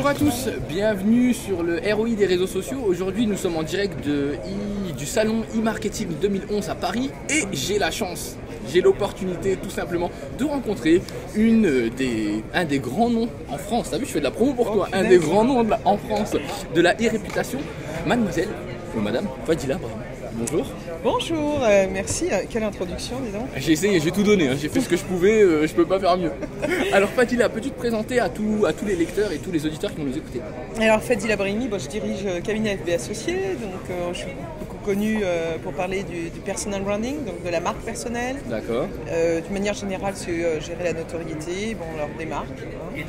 Bonjour à tous, bienvenue sur le ROI des réseaux sociaux. Aujourd'hui nous sommes en direct du salon e-marketing 2011 à Paris et j'ai la chance, j'ai l'opportunité tout simplement de rencontrer un des grands noms en France. T'as vu, je fais de la promo pour toi, un des grands noms en France de la e-réputation, mademoiselle ou madame Fadila Brahimi. Bonjour. Bonjour, merci. Quelle introduction, dis donc. J'ai essayé, j'ai tout donné, j'ai fait ce que je pouvais, je peux pas faire mieux. Alors Fadila, peux-tu te présenter à tous les lecteurs et tous les auditeurs qui vont nous écouter? Alors Fadila Brahimi, je dirige cabinet FB Associés, donc je suis beaucoup connue pour parler du personal branding, donc de la marque personnelle. D'accord. De manière générale, c'est gérer la notoriété, des marques. Hein.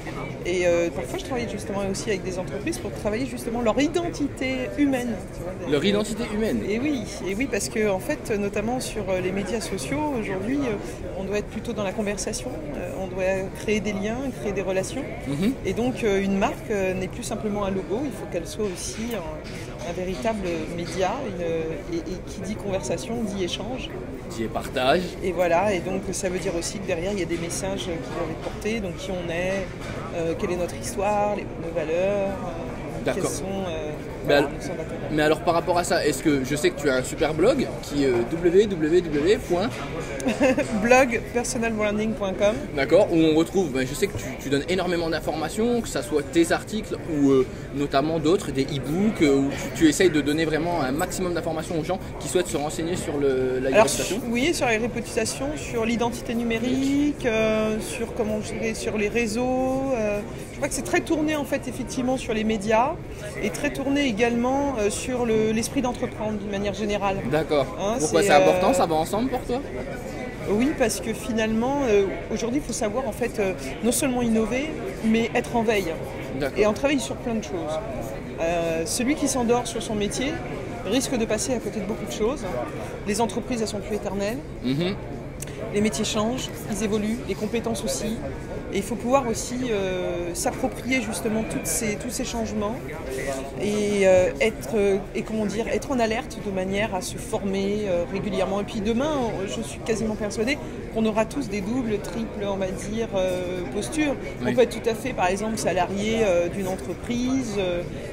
Et parfois je travaille justement aussi avec des entreprises pour travailler justement leur identité humaine. Tu vois, leur identité humaine. Et oui, parce que en fait, notamment sur les médias sociaux, aujourd'hui, on doit être plutôt dans la conversation, on doit créer des liens, créer des relations. Et donc une marque n'est plus simplement un logo, il faut qu'elle soit aussi un véritable média, et qui dit conversation, dit échange. Dit partage. Et voilà, et donc ça veut dire aussi que derrière il y a des messages qui doivent être portés, donc qui on est, quelle est notre histoire, nos valeurs, quels sont... Mais alors par rapport à ça, est-ce que je sais que tu as un super blog qui est www. blogpersonalbranding.com. D'accord, où on retrouve, je sais que tu donnes énormément d'informations, que ce soit tes articles ou notamment d'autres, des e-books, où tu essayes de donner vraiment un maximum d'informations aux gens qui souhaitent se renseigner sur la réputation. Oui, sur la réputation, sur l'identité numérique, sur comment gérer sur les réseaux. Je crois que c'est très tourné en fait effectivement sur les médias et très tourné également sur l'esprit d'entreprendre d'une manière générale. D'accord. Pourquoi c'est important, ça va ensemble pour toi? Oui, parce que finalement, aujourd'hui, il faut savoir en fait non seulement innover, mais être en veille. Et on travaille sur plein de choses. Celui qui s'endort sur son métier risque de passer à côté de beaucoup de choses. Les entreprises, elles sont plus éternelles. Les métiers changent, ils évoluent, les compétences aussi. Et il faut pouvoir aussi s'approprier justement tous ces changements et être en alerte de manière à se former régulièrement. Et puis demain, je suis quasiment persuadée qu'on aura tous des doubles, triples, on va dire, postures. Oui. On peut être tout à fait, par exemple, salarié d'une entreprise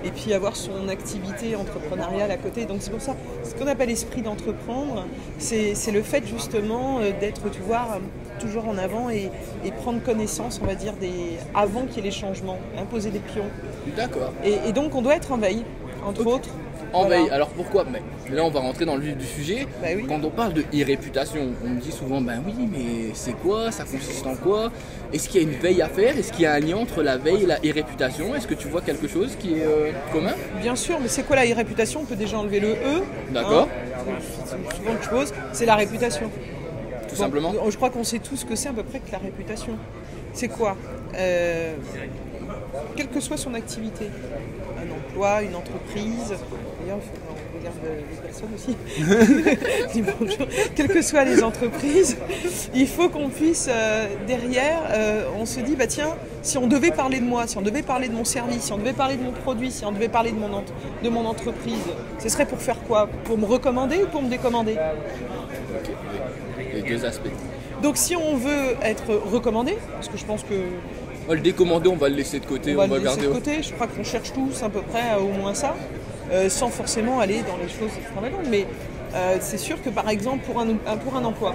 et puis avoir son activité entrepreneuriale à côté. Donc c'est pour ça, ce qu'on appelle l'esprit d'entreprendre, c'est le fait justement d'être, tu vois, toujours en avant et prendre connaissance, on va dire, avant qu'il y ait les changements, imposer des pions. D'accord. Et donc on doit être en veille, entre autres. En veille, alors pourquoi? Là on va rentrer dans le vif du sujet. Oui. Quand on parle de e-réputation, on me dit souvent oui, mais c'est quoi? Ça consiste en quoi? Est-ce qu'il y a une veille à faire? Est-ce qu'il y a un lien entre la veille et la e-réputation? Est-ce que tu vois quelque chose qui est commun? Bien sûr, mais c'est quoi la e-réputation? On peut déjà enlever le E. D'accord. C'est souvent une chose, c'est la réputation. Tout simplement. Je crois qu'on sait tous ce que c'est à peu près que la réputation. C'est quoi? Quelle que soit son activité, un emploi, une entreprise, d'ailleurs on regarde les personnes aussi, dis bonjour. Quelles que soient les entreprises, il faut qu'on puisse derrière, on se dit tiens, si on devait parler de moi, si on devait parler de mon service, si on devait parler de mon produit, si on devait parler de mon entreprise, ce serait pour faire quoi? Pour me recommander ou pour me décommander? Ok, les deux aspects. Donc si on veut être recommandé, parce que je pense que... le décommander, on va le laisser de côté, on va le laisser de côté. Je crois qu'on cherche tous à peu près au moins ça, sans forcément aller dans les choses extravagantes. Mais c'est sûr que par exemple pour un emploi,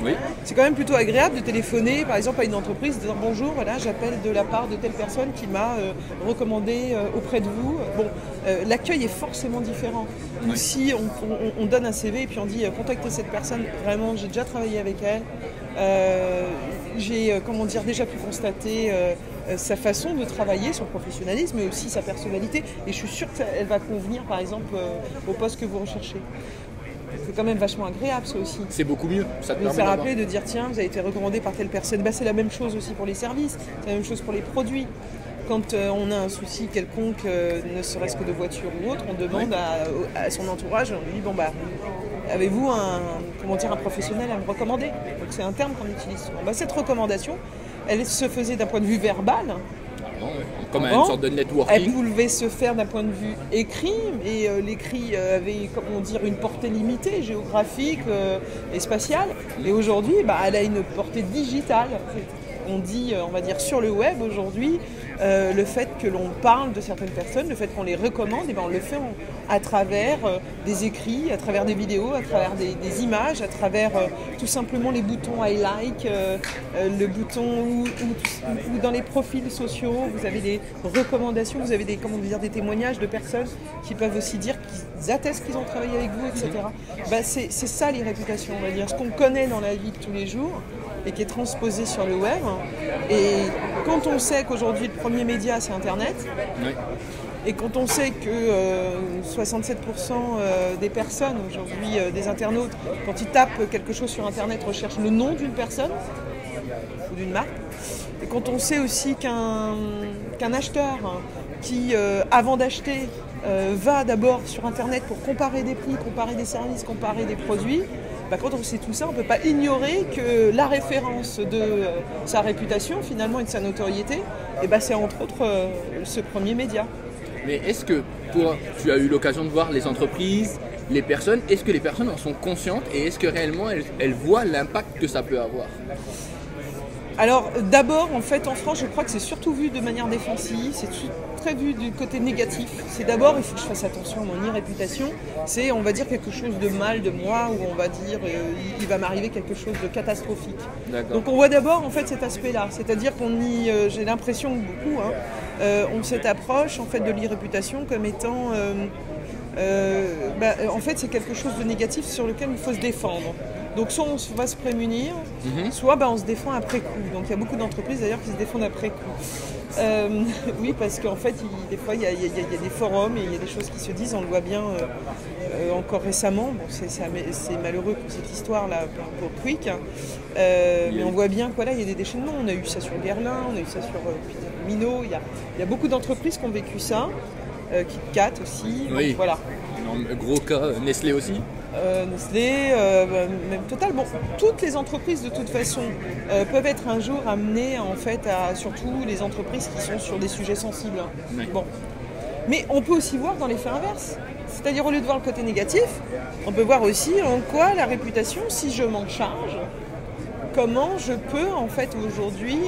oui. C'est quand même plutôt agréable de téléphoner par exemple à une entreprise, de dire bonjour, voilà, j'appelle de la part de telle personne qui m'a recommandé auprès de vous. Bon, l'accueil est forcément différent. Ou si on donne un CV et puis on dit contactez cette personne, vraiment j'ai déjà travaillé avec elle, j'ai déjà pu constater sa façon de travailler, son professionnalisme, mais aussi sa personnalité, et je suis sûre qu'elle va convenir par exemple au poste que vous recherchez. C'est quand même vachement agréable ça aussi. C'est beaucoup mieux. Ça te de permet faire rappeler, de dire tiens, vous avez été recommandé par telle personne. C'est la même chose aussi pour les services, c'est la même chose pour les produits. Quand on a un souci quelconque, ne serait-ce que de voiture ou autre, on demande à son entourage, on lui dit avez-vous un professionnel à me recommander? Donc c'est un terme qu'on utilise souvent. Cette recommandation, elle se faisait d'un point de vue verbal. Comme une sorte de networking. Elle pouvait se faire d'un point de vue écrit, et l'écrit avait une portée limitée, géographique et spatiale. Et aujourd'hui, elle a une portée digitale. On dit, on va dire sur le web aujourd'hui, le fait que l'on parle de certaines personnes, le fait qu'on les recommande, et ben on le fait à travers des écrits, à travers des vidéos, à travers des images, à travers tout simplement les boutons I like, le bouton où dans les profils sociaux, vous avez des recommandations, vous avez des témoignages de personnes qui peuvent aussi dire qu'ils attestent qu'ils ont travaillé avec vous, etc. C'est ça les réputations, on va dire, ce qu'on connaît dans la vie de tous les jours et qui est transposé sur le web. Et quand on sait qu'aujourd'hui le premier média c'est Internet, et quand on sait que 67% des personnes aujourd'hui, des internautes, quand ils tapent quelque chose sur Internet, recherchent le nom d'une personne ou d'une marque, et quand on sait aussi qu'un acheteur qui, avant d'acheter, va d'abord sur Internet pour comparer des prix, comparer des services, comparer des produits, quand on sait tout ça, on ne peut pas ignorer que la référence de sa réputation finalement et de sa notoriété, c'est entre autres ce premier média. Mais est-ce que toi, tu as eu l'occasion de voir les entreprises, les personnes, est-ce que les personnes en sont conscientes et est-ce que réellement elles voient l'impact que ça peut avoir ? Alors d'abord, en fait, en France, je crois que c'est surtout vu de manière défensive, c'est très vu du côté négatif. C'est d'abord, il faut que je fasse attention à mon irréputation, c'est on va dire quelque chose de mal de moi, ou on va dire il va m'arriver quelque chose de catastrophique. Donc on voit d'abord en fait cet aspect-là, c'est-à-dire j'ai l'impression que beaucoup ont cette approche en fait de l'irréputation comme étant en fait c'est quelque chose de négatif sur lequel il faut se défendre. Donc soit on va se prémunir, soit on se défend après coup. Donc il y a beaucoup d'entreprises d'ailleurs qui se défendent après coup. Oui, parce qu'en fait, des fois, il y a des forums et il y a des choses qui se disent, on le voit bien encore récemment. Bon, c'est malheureux pour cette histoire-là pour Quick, mais on voit bien qu'il y a des déchaînements. On a eu ça sur Guerlain, on a eu ça sur Minot. Il y a beaucoup d'entreprises qui ont vécu ça, KitKat aussi. Oui. Donc, voilà. Gros cas, Nestlé aussi. Nestlé, même Total. Bon, toutes les entreprises de toute façon peuvent être un jour amenées en fait surtout les entreprises qui sont sur des sujets sensibles. Oui. Bon. Mais on peut aussi voir dans l'effet inverse. C'est-à-dire au lieu de voir le côté négatif, on peut voir aussi en quoi la réputation, si je m'en charge, comment je peux en fait aujourd'hui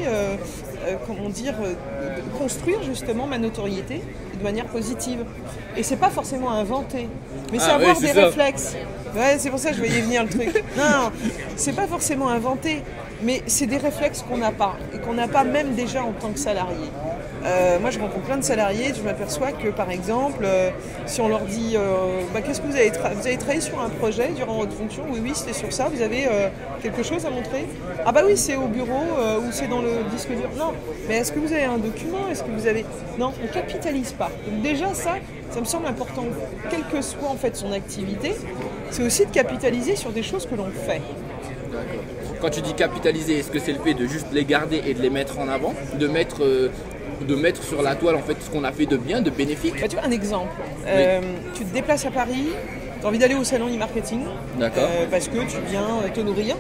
construire justement ma notoriété de manière positive. Et c'est pas forcément inventé, mais c'est avoir des réflexes. Ouais, c'est pour ça que je voyais venir le truc. Non, c'est pas forcément inventé, mais c'est des réflexes qu'on n'a pas, et qu'on n'a pas même déjà en tant que salarié. Moi, je rencontre plein de salariés, je m'aperçois que, par exemple, si on leur dit qu'est-ce que vous avez travaillé sur un projet durant votre fonction ? Oui, c'était sur ça. Vous avez quelque chose à montrer ? Ah bah oui, c'est au bureau ou c'est dans le disque dur. Non, mais est-ce que vous avez un document ? Est-ce que vous avez... Non, on ne capitalise pas. Donc déjà, ça me semble important. Quelle que soit en fait son activité, c'est aussi de capitaliser sur des choses que l'on fait. D'accord. Quand tu dis capitaliser, est-ce que c'est le fait de juste les garder et de les mettre en avant ? De mettre sur la toile en fait ce qu'on a fait de bien, de bénéfique. Tu vois un exemple, tu te déplaces à Paris, tu as envie d'aller au salon e-marketing, parce que tu viens te nourrir,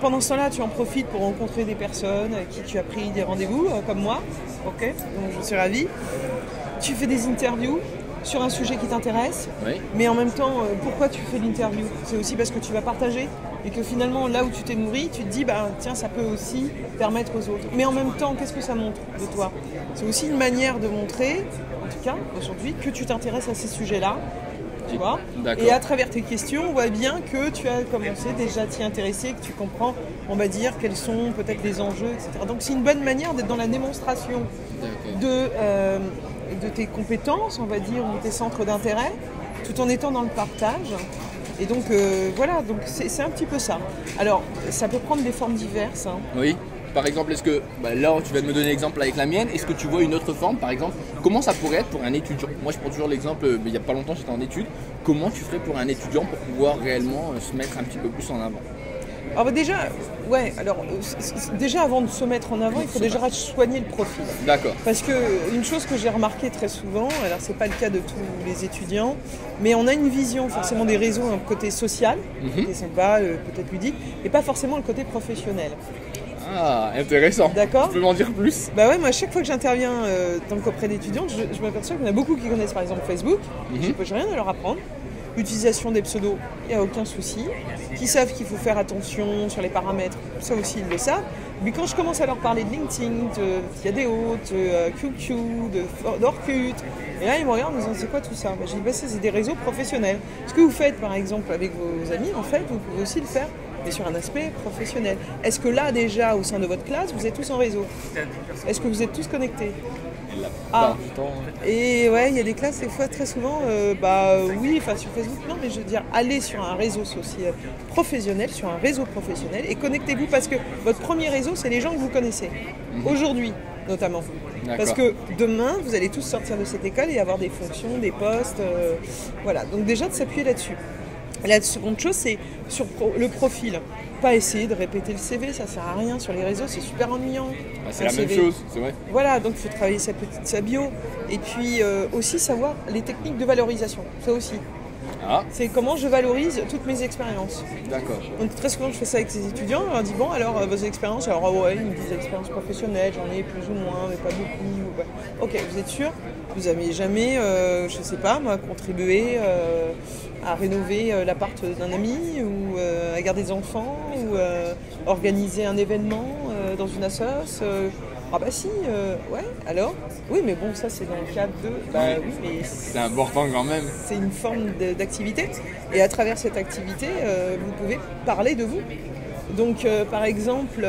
pendant ce temps-là tu en profites pour rencontrer des personnes avec qui tu as pris des rendez-vous, comme moi, donc je suis ravie. Tu fais des interviews sur un sujet qui t'intéresse, mais en même temps, pourquoi tu fais l'interview ? C'est aussi parce que tu vas partager et que finalement, là où tu t'es nourri, tu te dis, tiens, ça peut aussi permettre aux autres. Mais en même temps, qu'est-ce que ça montre de toi ? C'est aussi une manière de montrer, en tout cas, aujourd'hui, que tu t'intéresses à ces sujets-là, tu vois ? Et à travers tes questions, on voit bien que tu as commencé déjà à t'y intéresser, que tu comprends, on va dire, quels sont peut-être les enjeux, etc. Donc c'est une bonne manière d'être dans la démonstration de tes compétences, on va dire, ou tes centres d'intérêt, tout en étant dans le partage. Et donc voilà, donc c'est un petit peu ça. Alors, ça peut prendre des formes diverses. Oui. Par exemple, est-ce que, là tu vas me donner l'exemple avec la mienne, est-ce que tu vois une autre forme, par exemple, comment ça pourrait être pour un étudiant ? Moi je prends toujours l'exemple, il n'y a pas longtemps j'étais en études, comment tu ferais pour un étudiant pour pouvoir réellement se mettre un petit peu plus en avant ? Alors déjà avant de se mettre en avant, il faut déjà soigner le profil. D'accord. Parce que une chose que j'ai remarqué très souvent, alors c'est pas le cas de tous les étudiants, mais on a une vision forcément des réseaux, un côté social, côté sympa, peut-être ludique, et pas forcément le côté professionnel. Ah, intéressant. D'accord. Tu peux m'en dire plus ? Moi à chaque fois que j'interviens auprès d'étudiants, je m'aperçois qu'il y en a beaucoup qui connaissent par exemple Facebook, j'ai rien à leur apprendre. L'utilisation des pseudos, il n'y a aucun souci. Qui savent qu'il faut faire attention sur les paramètres, ça aussi ils le savent. Mais quand je commence à leur parler de LinkedIn, de Tiadeo, de QQ, d'Orkut, et là ils me regardent en me disant c'est quoi tout ça? Je dis bah, ça c'est des réseaux professionnels. Ce que vous faites par exemple avec vos amis, en fait, vous pouvez aussi le faire, mais sur un aspect professionnel. Est-ce que là déjà au sein de votre classe, vous êtes tous en réseau? Est-ce que vous êtes tous connectés? Ah, et ouais, il y a des classes, des fois, très souvent, oui, enfin sur Facebook, non, mais je veux dire, allez sur un réseau social professionnel, sur un réseau professionnel, et connectez-vous parce que votre premier réseau, c'est les gens que vous connaissez, aujourd'hui, notamment. Parce que demain, vous allez tous sortir de cette école et avoir des fonctions, des postes, voilà. Donc déjà, de s'appuyer là-dessus. La seconde chose, c'est sur le profil. Pas essayer de répéter le CV, ça sert à rien sur les réseaux, c'est super ennuyant. Ah, c'est la même chose, c'est vrai. Voilà, donc il faut travailler sa bio. Et puis aussi savoir les techniques de valorisation, ça aussi. Ah. C'est comment je valorise toutes mes expériences. D'accord. Donc très souvent je fais ça avec les étudiants, on leur dit bon alors vos expériences, alors ouais, ils me disent expériences professionnelles, j'en ai plus ou moins, mais pas beaucoup. Ouais. Ok, vous êtes sûr? Vous n'avez jamais, je sais pas moi, contribué à rénover l'appart d'un ami ou à garder des enfants ou organiser un événement dans une assoce ah bah si, ouais, alors? Oui, mais bon, ça c'est dans le cadre de... Bah oui, mais c'est important quand même. C'est une forme d'activité. Et à travers cette activité, vous pouvez parler de vous. Donc, par exemple,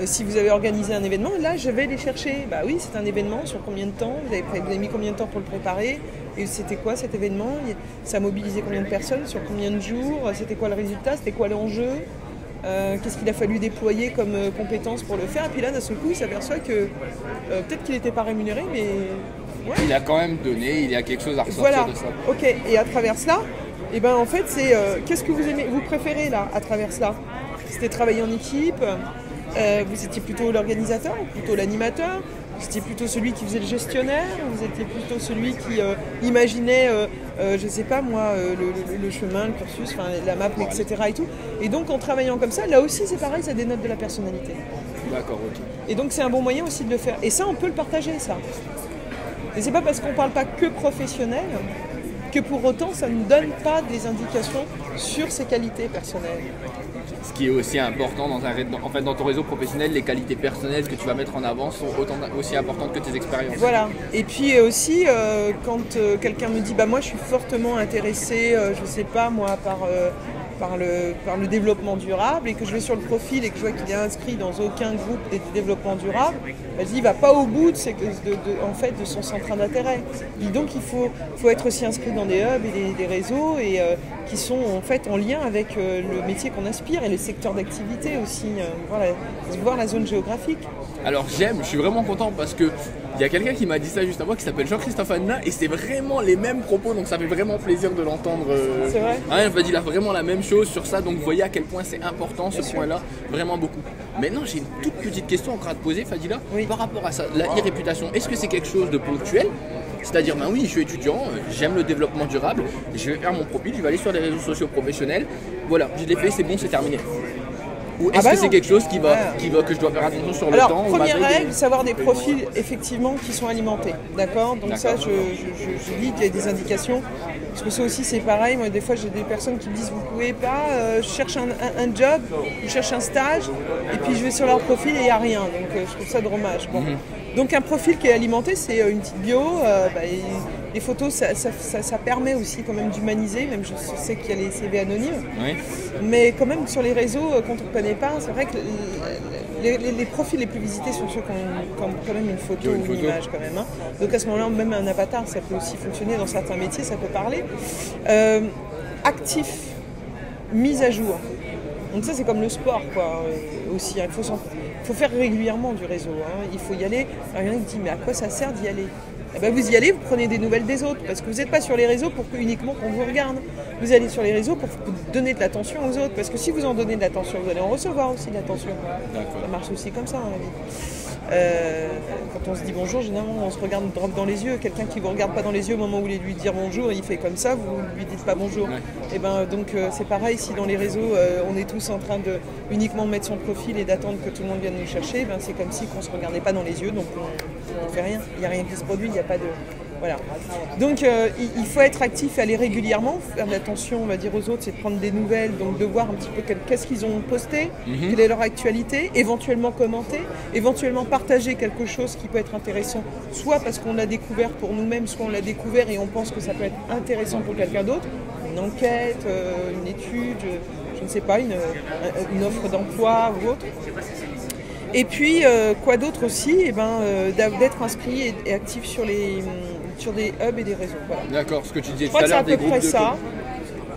si vous avez organisé un événement, là, je vais les chercher. Bah oui, c'est un événement, sur combien de temps? Vous avez mis combien de temps pour le préparer? Et c'était quoi cet événement? Ça a mobilisé combien de personnes? Sur combien de jours? C'était quoi le résultat? C'était quoi l'enjeu? Qu'est-ce qu'il a fallu déployer comme compétences pour le faire? Et puis là, d'un seul coup, il s'aperçoit que peut-être qu'il n'était pas rémunéré, mais... Ouais. Il a quand même donné, il y a quelque chose à ressortir de ça. Ok, et à travers cela, et ben en fait, c'est qu'est-ce que vous aimez, vous préférez là, à travers cela? C'était travailler en équipe, vous étiez plutôt l'organisateur ou plutôt l'animateur? Vous étiez plutôt celui qui faisait le gestionnaire? Vous étiez plutôt celui qui imaginait, je sais pas moi, le chemin, le cursus, la map, etc. et tout. Et donc en travaillant comme ça, là aussi c'est pareil, ça dénote de la personnalité. D'accord, ok. Et donc c'est un bon moyen aussi de le faire. Et ça, on peut le partager, ça. Et c'est pas parce qu'on parle pas que professionnel que pour autant ça ne donne pas des indications sur ses qualités personnelles. Ce qui est aussi important dans ton réseau professionnel, les qualités personnelles que tu vas mettre en avant sont aussi importantes que tes expériences. Voilà. Et puis aussi, quand quelqu'un me dit, bah moi je suis fortement intéressé, je sais pas moi, par le développement durable, et que je vais sur le profil et que je vois qu'il est inscrit dans aucun groupe de développement durable, elle dit il va pas au bout de son centre d'intérêt. Et donc il faut être aussi inscrit dans des hubs et des réseaux et qui sont en fait en lien avec le métier qu'on aspire et les secteurs d'activité aussi, voir la zone géographique. Alors je suis vraiment content parce que il y a quelqu'un qui m'a dit ça juste avant qui s'appelle Jean-Christophe Anna et c'est vraiment les mêmes propos, donc ça fait vraiment plaisir de l'entendre. C'est vrai. Il a vraiment la même chose sur ça, donc vous voyez à quel point c'est important ce point-là, vraiment beaucoup. Maintenant j'ai une toute petite question encore à te poser, Fadila, par rapport à ça, la e-réputation, est-ce que c'est quelque chose de ponctuel? C'est-à-dire, oui, je suis étudiant, j'aime le développement durable, je vais faire mon profil, je vais aller sur les réseaux sociaux professionnels, voilà, je l'ai fait, c'est bon, c'est terminé. Ou est-ce que c'est quelque chose que je dois faire attention sur le temps? Alors, première règle, savoir des profils effectivement qui sont alimentés, d'accord? Donc ça, je dis qu'il y a des indications, parce que ça aussi c'est pareil, moi des fois j'ai des personnes qui me disent vous pouvez pas, je cherche un job, je cherche un stage, et puis je vais sur leur profil et il n'y a rien, donc je trouve ça dommage. Bon. Donc un profil qui est alimenté, c'est une petite bio, les photos ça permet aussi quand même d'humaniser, même je sais qu'il y a les CV anonymes, mais quand même sur les réseaux, quand on ne connaît pas, c'est vrai que les profils les plus visités sont ceux qui ont quand même une photo ou une image quand même. Hein. Donc à ce moment-là, même un avatar, ça peut aussi fonctionner dans certains métiers, ça peut parler. Actif, mise à jour. Donc ça c'est comme le sport quoi, aussi, hein. Il faut faire régulièrement du réseau, hein. Il faut y aller. Alors, il y en a qui disent mais à quoi ça sert d'y aller? Eh ben, vous y allez, vous prenez des nouvelles des autres, parce que vous n'êtes pas sur les réseaux uniquement qu'on vous regarde. Vous allez sur les réseaux pour donner de l'attention aux autres, parce que si vous en donnez de l'attention, vous allez en recevoir aussi de l'attention. Ça marche aussi comme ça dans la vie. Quand on se dit bonjour, généralement on se regarde droit dans les yeux. Quelqu'un qui ne vous regarde pas dans les yeux au moment où vous voulez lui dire bonjour, il fait comme ça, vous ne lui dites pas bonjour. Et ben, donc c'est pareil, si dans les réseaux on est tous en train de uniquement mettre son profil et d'attendre que tout le monde vienne nous chercher, ben, c'est comme si on ne se regardait pas dans les yeux, donc on ne fait rien. Il n'y a rien qui se produit, il n'y a pas Voilà. Donc il faut être actif et aller régulièrement, faire attention, on va dire, aux autres, c'est de prendre des nouvelles, donc de voir un petit peu qu'est-ce qu'ils ont posté, quelle est leur actualité, éventuellement commenter, éventuellement partager quelque chose qui peut être intéressant, soit parce qu'on l'a découvert pour nous-mêmes, soit on l'a découvert et on pense que ça peut être intéressant pour quelqu'un d'autre, une enquête, une étude, je ne sais pas, une offre d'emploi ou autre. Et puis, quoi d'autre aussi, d'être inscrit et actif sur des hubs et des réseaux. Voilà. D'accord, ce que tu disais tout à l'heure, des groupes de... ça.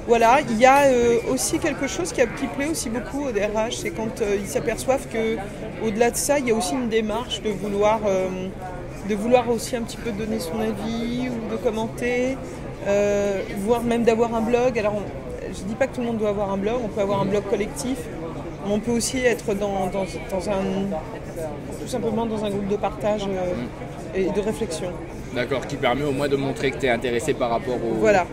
Voilà, il y a aussi quelque chose qui plaît aussi beaucoup aux DRH, c'est quand ils s'aperçoivent qu'au-delà de ça, il y a aussi une démarche de vouloir aussi un petit peu donner son avis ou de commenter, voire même d'avoir un blog. Alors, je ne dis pas que tout le monde doit avoir un blog, on peut avoir un blog collectif, mais on peut aussi être tout simplement dans un groupe de partage et de réflexion. D'accord, qui permet au moins de montrer que tu es intéressé par rapport au... Voilà.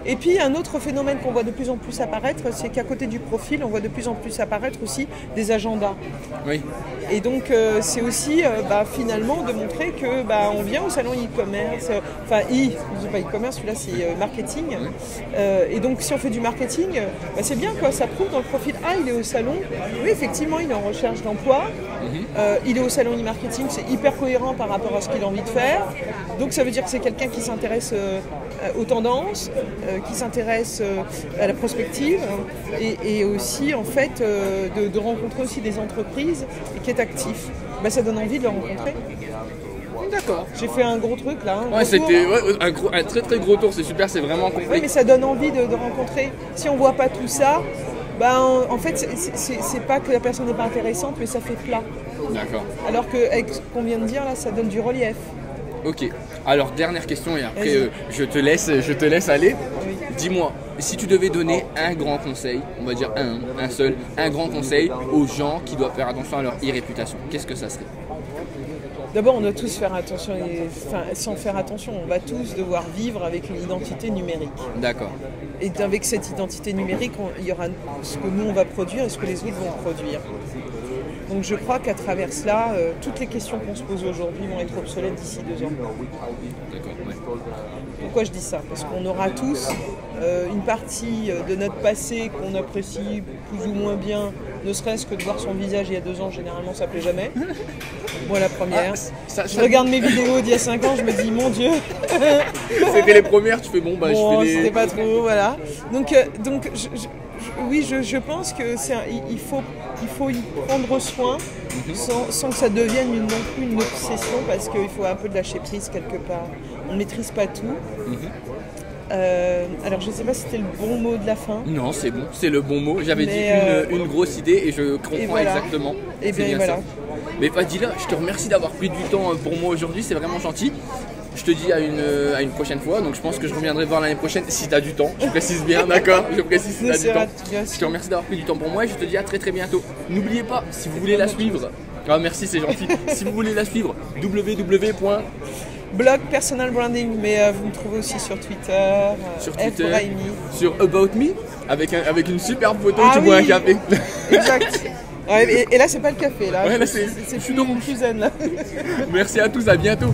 Et puis un autre phénomène qu'on voit de plus en plus apparaître, c'est qu'à côté du profil, on voit de plus en plus apparaître aussi des agendas. Oui. Et donc c'est aussi finalement de montrer que on vient au salon e-commerce, je sais pas e-commerce, celui-là c'est marketing. Et donc si on fait du marketing, c'est bien quoi, ça prouve dans le profil, il est au salon, oui effectivement il est en recherche d'emploi, il est au salon e-marketing, c'est hyper cohérent par rapport à ce qu'il a envie de faire. Donc ça veut dire que c'est quelqu'un qui s'intéresse aux tendances, qui s'intéresse à la prospective et aussi en fait de rencontrer aussi des entreprises et qui est actif. Ça donne envie de le rencontrer. D'accord. J'ai fait un gros truc là. C'était un très très gros tour, c'est super, c'est vraiment complet. Oui, mais ça donne envie de rencontrer. Si on voit pas tout ça, en fait c'est pas que la personne n'est pas intéressante, mais ça fait plat. D'accord. Alors que avec ce qu'on vient de dire là, ça donne du relief. Ok. Alors dernière question et après je te laisse aller. Oui. Dis-moi, si tu devais donner un grand conseil, on va dire un grand conseil aux gens qui doivent faire attention à leur e-réputation, qu'est-ce que ça serait? D'abord, on doit tous faire attention, sans faire attention, on va tous devoir vivre avec une identité numérique. D'accord. Et avec cette identité numérique, il y aura ce que nous on va produire et ce que les autres vont produire. Donc je crois qu'à travers cela, toutes les questions qu'on se pose aujourd'hui vont être obsolètes d'ici 2 ans. D'accord, ouais. Pourquoi je dis ça? Parce qu'on aura tous une partie de notre passé qu'on apprécie plus ou moins bien, ne serait-ce que de voir son visage il y a 2 ans, généralement ça plaît jamais. Moi la première. Je regarde mes vidéos d'il y a 5 ans, je me dis mon Dieu. C'était les premières, tu fais je fais les... C'était pas trop, voilà. Donc je pense que il faut y prendre soin sans que ça devienne non plus une obsession, parce qu'il faut un peu de lâcher prise quelque part. On ne maîtrise pas tout. Alors je ne sais pas si c'était le bon mot de la fin. Non, c'est bon, c'est le bon mot. J'avais dit une grosse idée et je comprends exactement. Et bien voilà. Ça. Mais Fadila, je te remercie d'avoir pris du temps pour moi aujourd'hui, c'est vraiment gentil. Je te dis à une prochaine fois, donc je pense que je reviendrai voir l'année prochaine si tu as du temps. Je précise bien, d'accord? Je précise si tu as du temps. Je te remercie d'avoir pris du temps pour moi et je te dis à très très bientôt. N'oubliez pas, si vous voulez la suivre, merci, c'est gentil. Si vous voulez la suivre, blog personal branding, mais vous me trouvez aussi sur Twitter, sur About Me, avec une superbe photo, tu bois un café. Exact. Et là, c'est pas le café, là. Ouais, là, c'est plus zen, là. Merci à tous, à bientôt.